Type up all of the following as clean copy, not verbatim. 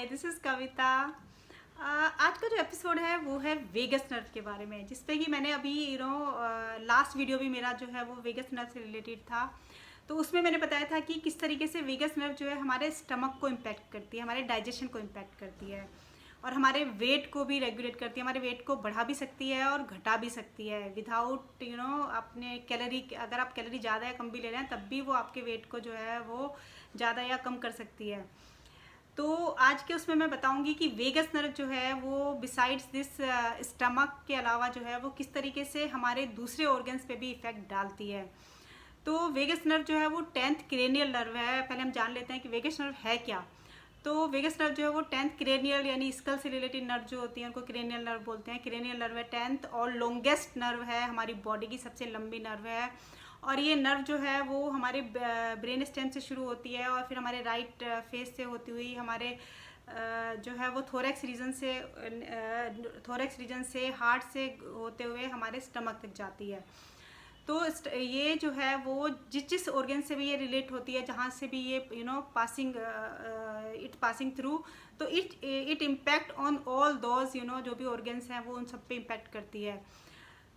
Hi, this is कविता। आज का जो एपिसोड है वो है वेगस नर्व के बारे में, जिस पे कि मैंने अभी लास्ट वीडियो भी मेरा जो है वो वेगस नर्व से रिलेटेड था। तो उसमें मैंने बताया था कि किस तरीके से वेगस नर्व जो है हमारे स्टमक को इम्पैक्ट करती है, हमारे डाइजेशन को इम्पैक्ट करती है और हमारे वेट को भी रेगुलेट करती है। हमारे वेट को बढ़ा भी सकती है और घटा भी सकती है विदाउट अपने कैलोरी, अगर आप कैलोरी ज़्यादा या कम भी ले रहे हैं तब भी वो आपके वेट को जो है वो ज़्यादा या कम कर सकती है। तो आज के उसमें मैं बताऊंगी कि वेगस नर्व जो है वो बिसाइड्स दिस स्टमक के अलावा जो है वो किस तरीके से हमारे दूसरे ऑर्गन्स पे भी इफेक्ट डालती है। तो वेगस नर्व जो है वो 10th क्रेनियल नर्व है। पहले हम जान लेते हैं कि वेगस नर्व है क्या। तो वेगस नर्व जो है वो 10th क्रेनियल यानी स्कल से रिलेटेड नर्व जो होती है उनको क्रेनियल नर्व बोलते हैं। क्रेनियल नर्व है 10th और लॉन्गेस्ट नर्व है, हमारी बॉडी की सबसे लंबी नर्व है। और ये नर्व जो है वो हमारे ब्रेन स्टेम से शुरू होती है और फिर हमारे राइट फेस से होती हुई हमारे जो है वो थोरैक्स रीजन से हार्ट से होते हुए हमारे स्टमक तक जाती है। तो ये जो है वो जिस जिस ऑर्गन से भी ये रिलेट होती है, जहाँ से भी ये पासिंग पासिंग थ्रू, तो it impact on all those जो भी ऑर्गन्स हैं वो उन सब पे इम्पैक्ट करती है।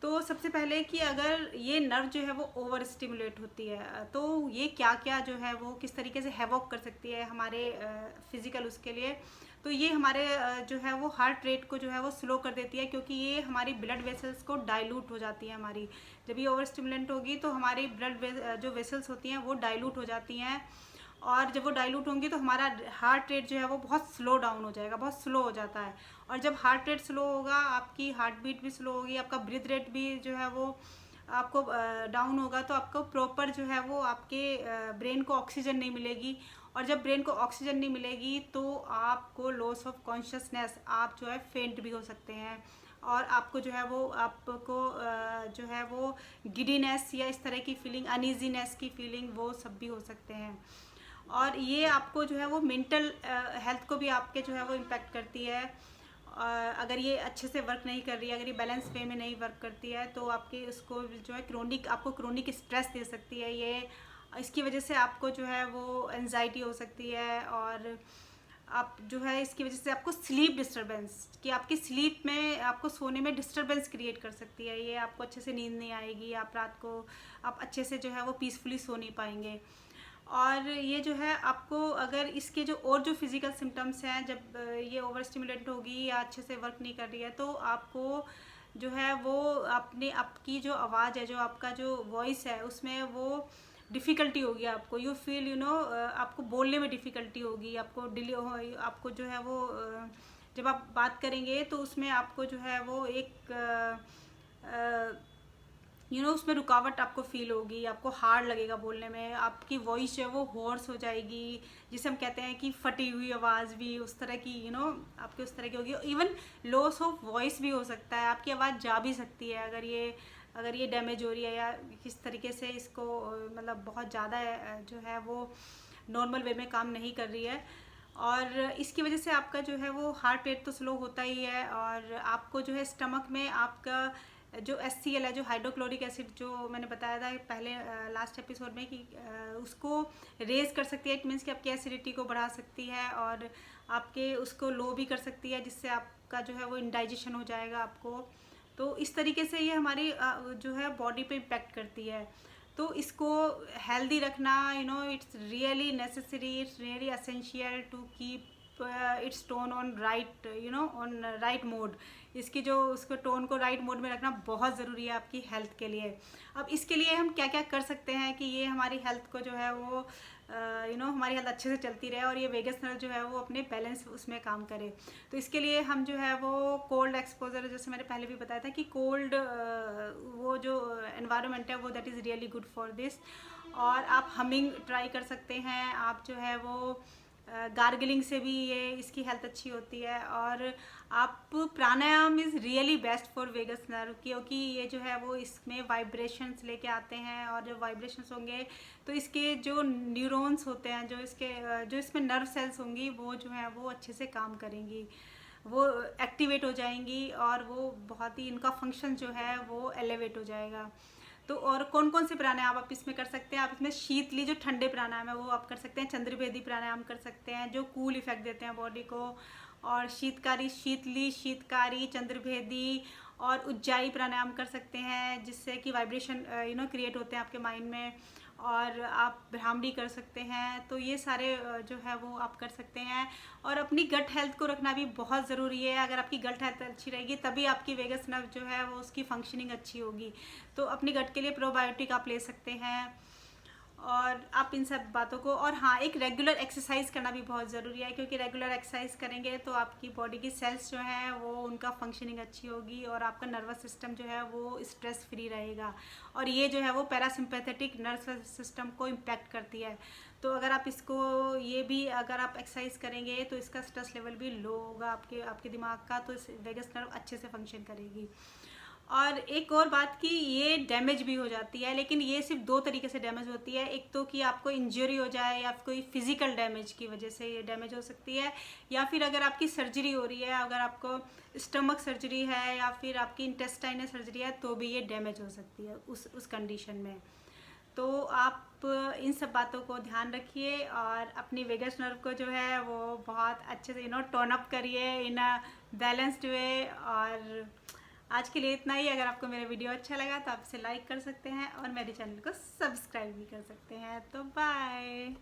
तो सबसे पहले कि अगर ये नर्व जो है वो ओवर स्टिमुलेट होती है तो ये क्या क्या जो है वो किस तरीके से हैवॉक कर सकती है हमारे फिजिकल उसके लिए। तो ये हमारे जो है वो हार्ट रेट को जो है वो स्लो कर देती है, क्योंकि ये हमारी ब्लड वेसल्स को डाइल्यूट हो जाती है। हमारी जब ये ओवर स्टिमुलेंट होगी तो हमारी ब्लड जो वेसल्स होती हैं वो डाइल्यूट हो जाती हैं, और जब वो डाइल्यूट होंगी तो हमारा हार्ट रेट जो है वो बहुत स्लो डाउन हो जाएगा, बहुत स्लो हो जाता है। और जब हार्ट रेट स्लो होगा आपकी हार्ट बीट भी स्लो होगी, आपका ब्रीथ रेट भी जो है वो आपको डाउन होगा। तो आपको प्रॉपर जो है वो आपके ब्रेन को ऑक्सीजन नहीं मिलेगी, और जब ब्रेन को ऑक्सीजन नहीं मिलेगी तो आपको लॉस ऑफ कॉन्शियसनेस, आप जो है फेंट भी हो सकते हैं, और आपको जो है वो आपको जो है वो गिडीनेस या इस तरह की फीलिंग, अनईजीनेस की फीलिंग, वो सब भी हो सकते हैं। और ये आपको जो है वो मेंटल हेल्थ को भी आपके जो है वो इम्पेक्ट करती है। अगर ये अच्छे से वर्क नहीं कर रही है, अगर ये बैलेंस वे में नहीं वर्क करती है तो आपके उसको जो है आपको क्रोनिक स्ट्रेस दे सकती है ये। इसकी वजह से आपको जो है वो एनजाइटी हो सकती है, और आप जो है इसकी वजह से आपको स्लीप डिस्टर्बेंस, कि आपकी स्लीप में आपको सोने में डिस्टर्बेंस क्रिएट कर सकती है ये। आपको अच्छे से नींद नहीं आएगी, आप रात को आप अच्छे से जो है वो पीसफुली सो नहीं पाएंगे। और ये जो है आपको अगर इसके जो और जो फिज़िकल सिम्टम्स हैं, जब ये ओवर स्टिमुलेट होगी या अच्छे से वर्क नहीं कर रही है तो आपको जो है वो अपने आपकी जो आवाज़ है, जो आपका जो वॉइस है उसमें वो डिफ़िकल्टी होगी। आपको यू फील आपको बोलने में डिफ़िकल्टी होगी, आपको डिले हो, आपको जो है वो जब आप बात करेंगे तो उसमें आपको जो है वो एक उसमें रुकावट आपको फील होगी, आपको हार्ड लगेगा बोलने में, आपकी वॉइस जो है वो हॉर्स हो जाएगी, जिसे हम कहते हैं कि फटी हुई आवाज़ भी उस तरह की आपकी उस तरह की होगी। इवन लॉस ऑफ वॉइस भी हो सकता है, आपकी आवाज़ जा भी सकती है अगर ये डैमेज हो रही है या किस तरीके से इसको मतलब बहुत ज़्यादा जो है वो नॉर्मल वे में काम नहीं कर रही है। और इसकी वजह से आपका जो है वो हार्ट रेट तो स्लो होता ही है, और आपको जो है स्टमक में आपका जो HCl है, जो हाइड्रोक्लोरिक एसिड, जो मैंने बताया था पहले लास्ट एपिसोड में कि उसको रेज कर सकती है। इट मीन्स कि आपकी एसिडिटी को बढ़ा सकती है और आपके उसको लो भी कर सकती है, जिससे आपका जो है वो इंडाइजेशन हो जाएगा आपको। तो इस तरीके से ये हमारी जो है बॉडी पे इम्पेक्ट करती है। तो इसको हेल्दी रखना it's really necessary, it's really essential to keep its tone on right on right mode. इसकी जो उसको टोन को राइट मोड में रखना बहुत ज़रूरी है आपकी हेल्थ के लिए। अब इसके लिए हम क्या क्या कर सकते हैं कि ये हमारी हेल्थ को जो है वो हमारी हेल्थ अच्छे से चलती रहे और ये वेगस नर्व जो है वो अपने बैलेंस उसमें काम करे। तो इसके लिए हम जो है वो कोल्ड एक्सपोजर, जैसे मैंने पहले भी बताया था कि कोल्ड वो जो एनवायरनमेंट है वो that is really good for this. और आप हमिंग ट्राई कर सकते हैं, आप जो है वो गार्गलिंग से भी ये इसकी हेल्थ अच्छी होती है। और आप pranayama is really best for vagus nerve, क्योंकि ये जो है वो इसमें वाइब्रेशंस लेके आते हैं, और जब वाइब्रेशंस होंगे तो इसके जो न्यूरॉन्स होते हैं, जो इसमें नर्व सेल्स होंगी वो जो है वो अच्छे से काम करेंगी, वो एक्टिवेट हो जाएंगी, और वो बहुत ही इनका फंक्शन जो है वो एलिवेट हो जाएगा। तो और कौन कौन से प्राणायाम आप इसमें कर सकते हैं, आप इसमें शीतली जो ठंडे प्राणायाम है वो आप कर सकते हैं, चंद्रभेदी प्राणायाम कर सकते हैं जो कूल इफेक्ट देते हैं बॉडी को, और शीतकारी, चंद्रभेदी और उज्जाई प्राणायाम कर सकते हैं जिससे कि वाइब्रेशन क्रिएट होते हैं आपके माइंड में, और आप भ्रामरी कर सकते हैं। तो ये सारे जो है वो आप कर सकते हैं। और अपनी गट हेल्थ को रखना भी बहुत ज़रूरी है। अगर आपकी गट हेल्थ अच्छी रहेगी तभी आपकी वेगस नर्व जो है वो उसकी फंक्शनिंग अच्छी होगी। तो अपनी गट के लिए प्रोबायोटिक आप ले सकते हैं, और आप इन सब बातों को, और हाँ, एक रेगुलर एक्सरसाइज करना भी बहुत ज़रूरी है, क्योंकि रेगुलर एक्सरसाइज करेंगे तो आपकी बॉडी की सेल्स जो हैं वो उनका फंक्शनिंग अच्छी होगी, और आपका नर्वस सिस्टम जो है वो स्ट्रेस फ्री रहेगा, और ये जो है वो पैरासिम्पैथेटिक नर्वस सिस्टम को इम्पैक्ट करती है। तो अगर आप इसको, ये भी अगर आप एक्सरसाइज करेंगे तो इसका स्ट्रेस लेवल भी लो होगा आपके दिमाग का, तो वेगस नर्व अच्छे से फंक्शन करेगी। और एक और बात कि ये डैमेज भी हो जाती है, लेकिन ये सिर्फ दो तरीके से डैमेज होती है। एक तो कि आपको इंजरी हो जाए या कोई फिजिकल डैमेज की वजह से ये डैमेज हो सकती है, या फिर अगर आपकी सर्जरी हो रही है, अगर आपको स्टमक सर्जरी है या फिर आपकी इंटेस्टाइनल सर्जरी है तो भी ये डैमेज हो सकती है उस कंडीशन में। तो आप इन सब बातों को ध्यान रखिए और अपनी वेगस नर्व को जो है वो बहुत अच्छे से टोन अप करिए इन अ बैलेंस्ड वे। और आज के लिए इतना ही। अगर आपको मेरा वीडियो अच्छा लगा तो आप इसे लाइक कर सकते हैं और मेरे चैनल को सब्सक्राइब भी कर सकते हैं। तो बाय।